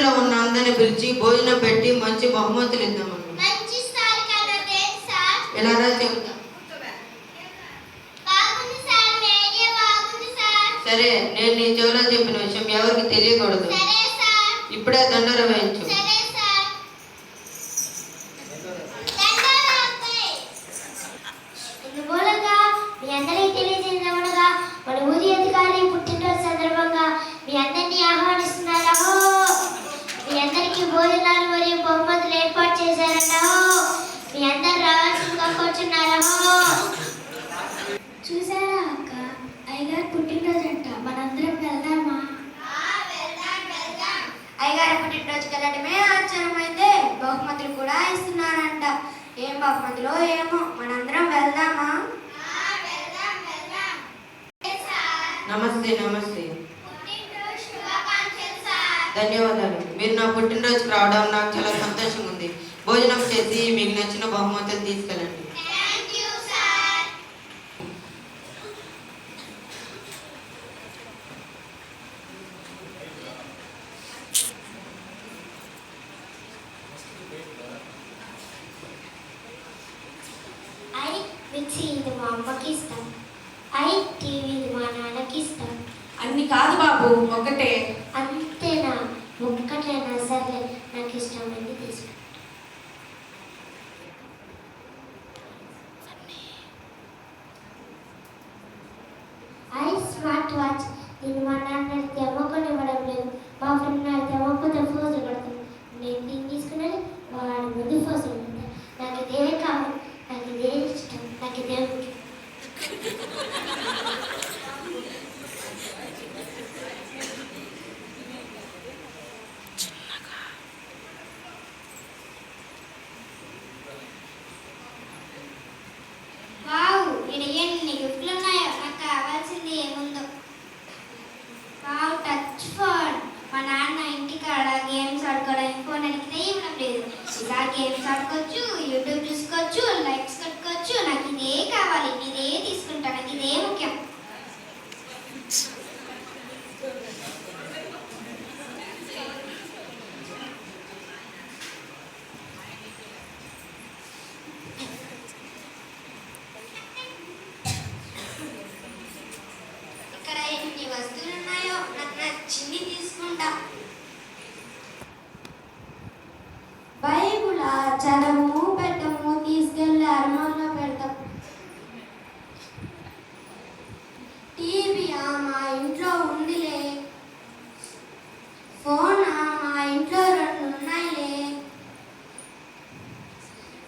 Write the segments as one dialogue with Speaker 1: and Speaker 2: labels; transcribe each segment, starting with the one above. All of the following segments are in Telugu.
Speaker 1: ఇంట్లో ఉన్న అందరిని పిలిచి భోజనం పెట్టి మంచి బహుమతులు ఇద్దామని. ఎలా చెబుతా. సరే, నేను నీ చెవిలో చెప్పిన విషయం ఎవరికి తెలియకూడదు. ఇప్పుడే దండోర వేయించు.
Speaker 2: మీ అందరికీ తెలియజేయమనగా మన ఊరి అధికారి పుట్టినరోజు సందర్భంగా మీ అందరినీ ఆహ్వానిస్తున్నారా. మీ అందరికీ భోజనాలు మరియు బహుమతులు ఏర్పాటు చేశారన్నా. మీ అందరు రావాల్సిందిగా కూర్చున్నారా. చూసారా అక్క, అయ్యగారు పుట్టినరోజు అంట, మనందరం వెళ్దామా?
Speaker 3: అయ్యగారి పుట్టినరోజుకి వెళ్ళడమే ఆశ్చర్యమైతే బహుమతులు కూడా ఇస్తున్నారంట. ఏం బహుమతులో ఏమో, మనందరం వెళ్దామా?
Speaker 1: నమస్తే. నమస్తే, ధన్యవాదాలు. మీరు నా పుట్టినరోజుకి రావడం నాకు చాలా సంతోషంగా ఉంది. భోజనం చేసి మీకు నచ్చిన బహుమతులు తీసుకెళ్ళండి.
Speaker 2: మిక్సీ ఇది మా అమ్మకి ఇస్తాం. టీవీ ఇది మా నాన్నకి ఇస్తాం.
Speaker 3: అన్ని కాదు బాబు, ఒకటే.
Speaker 2: అంతేనా? ఒక్కటేనా? సర్లే, నాకు ఇష్టమైంది తీసుకుంటా. స్మార్ట్ వాచ్ దీన్ని మా నాన్న అడిగితే అమ్మకొని ఇవ్వడం లేదు. మా ఫ్రెండ్ అడిగితే అమ్మకపోతే ఫోజులు పడుతుంది. నేను దీన్ని తీసుకున్నది వాడి ముందు ఫోజులు పడతాను. నాకు ఇదే కావాలి, నాకు ఇదే ఇష్టం, నాకు ఇదే ముఖ్యం.
Speaker 3: వావ్, ఇక్కడ ఎన్ని గిఫ్ట్లు ఉన్నాయో. నాకు కావాల్సింది ఏముందో. Wow, touch phone. మా నాన్న ఇంటికాడ గేమ్స్ ఆడుకోవడానికి ఫోన్ అడిగితే ఇవ్వడం లేదు. ఇలా గేమ్స్ ఆడుకోవచ్చు, యూట్యూబ్ చూసుకోవచ్చు, లైక్స్ కట్టుకోవచ్చు. నాకు ఇదే కావాలి, ఇదే తీసుకుంటా, నాకు ఇదే ముఖ్యం. ఇక్కడ ఎన్ని వస్తువులు ఉన్నాయో, నాకు నచ్చింది తీసుకుంటా. బైబుల్ చదవము పెట్టము, తీసుకెళ్ళి అరమాల్లో పెడతాం. టీవీ మా ఇంట్లో ఉందిలే. ఫోన్ మా ఇంట్లో 2 ఉన్నాయిలే.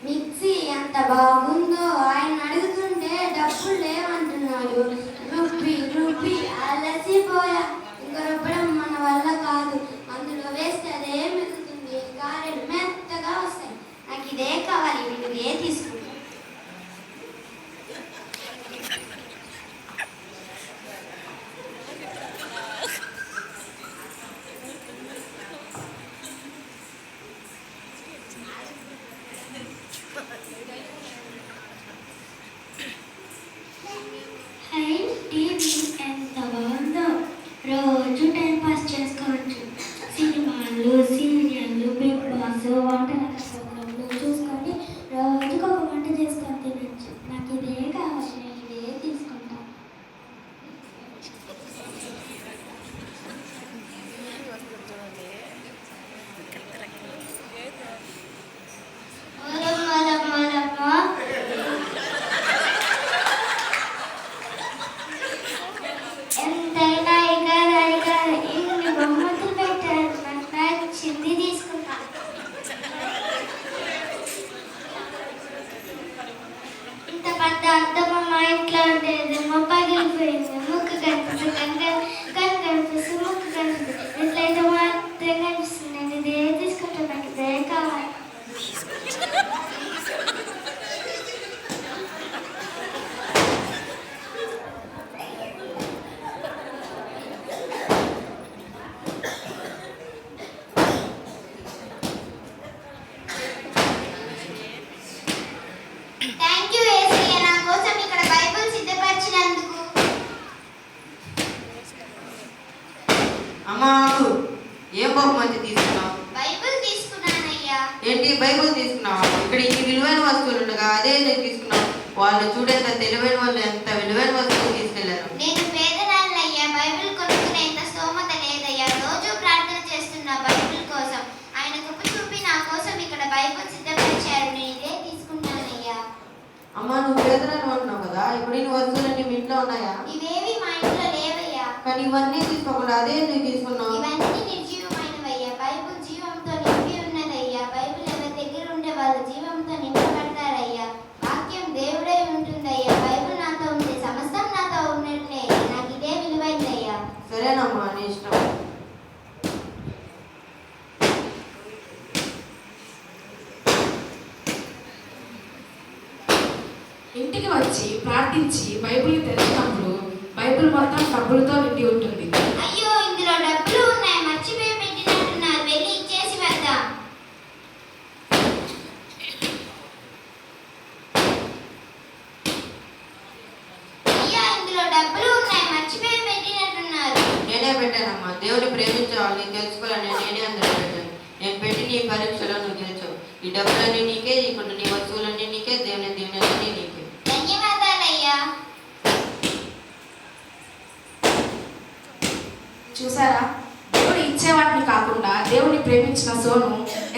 Speaker 3: మిక్సీ ఎంత బాగుందో, ఆయన అడుగుతుంటే డబ్బులు లేవంటున్నాడు. రుబ్బి రుబ్బి అలసిపోయా. ఇంకా రుబ్బడం మన వల్ల కాదు. అందులో వేస్తే అదే మిగులుతుంది, గారెలు మెత్తగా వస్తాయి. నాకు ఇదే
Speaker 1: ఏం బహుమతి తీసుకున్నావు?
Speaker 3: బైబిల్ తీసుకున్నానయ్యా.
Speaker 1: ఏంటి బైబిల్ తీసుకున్నావా? ఇక్కడ ఇన్ని విలువైన వస్తువులు ఉండగా అదే నేను తీసుకున్నావు. వాళ్ళు చూడేంత తెలివైన వాళ్ళు ఎంత విలువైన వస్తువులు తీసుకెళ్లారు.
Speaker 3: నేను పేదరాలయ్యా, బైబిల్ కొనుక్కునేంత స్తోమత లేదయ్యా. రోజు ప్రార్థన చేస్తున్నా బైబిల్ కోసం. ఆయన కృప చూపి నా కోసం ఇక్కడ బైబిల్ సిద్ధపరిచారు. నేను ఇదే తీసుకుంటానయ్యా.
Speaker 1: అమ్మా నువ్వు పేదరాలు అంటున్నావు కదా, ఇప్పుడు ఇన్ని వస్తువులన్నీ మీ ఇంట్లో ఉన్నాయా?
Speaker 3: ఇవేవి మా ఇంట్లో లేవయ్యా.
Speaker 1: కానీ ఇవన్నీ తీసుకోకుండా అదే నువ్వు తీసుకున్నావు.
Speaker 3: ఇవన్నీ నిర్జీవమైనవయ్యా. బైబిల్ జీవంతో నింపి ఉన్నదయ్యా. బైబిల్ ఎవరి దగ్గర ఉండే వాళ్ళ జీవంతో నింపబడతారయ్యా. వాక్యం దేవుడై ఉంటుందయ్యా. బైబిల్ నాతో ఉంటే సమస్తం నాతో ఉన్నట్లే. నాకు ఇదే విలువైందయ్యా.
Speaker 1: సరేనమ్మా, నీ ఇష్టం.
Speaker 4: ఇంటికి వచ్చి ప్రార్థించి బైబిల్ తెరిచినప్పుడు బైబిల్ మొత్తం డబ్బులతో నిండి ఉంటుంది.
Speaker 3: అయ్యో, ఇందులో డబ్బులు ఉన్నాయి, మర్చిపోయి పెట్టినట్టున్నారు. వెళ్ళి ఇచ్చేసి వద్దాం. అయ్యా, ఇందులో డబ్బులు ఉన్నాయి, మర్చిపోయి పెట్టినట్టున్నారు.
Speaker 1: నేనే పెట్టానమ్మా. దేవుని ప్రేమించే వాళ్ళని తెలుసుకోవాలని నేనే అందరూ పెట్టాను. నేను పెట్టి నీ పరీక్షలో నువ్వు గెలిచావు. ఈ డబ్బులన్నీ నీకే, ఇప్పుడు నీ వస్తువులన్నీ నీకే, దేవుని దీవెనలన్నీ నీకే.
Speaker 3: ధన్యవాదాలయ్యా.
Speaker 4: చూసారా, దేవుడు ఇచ్చే వాటిని కాకుండా దేవుని ప్రేమించిన సోను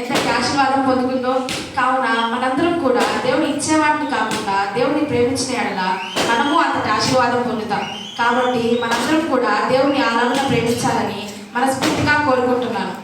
Speaker 4: ఎంత ఆశీర్వాదం పొందుకుందో. కావున మనందరం కూడా దేవుని ఇచ్చే వాటిని కాకుండా దేవుని ప్రేమించిన ఎడల మనము అంతటి ఆశీర్వాదం పొందుతాం. కాబట్టి మనందరం కూడా దేవుని ఆరాధన ప్రేమించాలని మనస్ఫూర్తిగా కోరుకుంటున్నాను.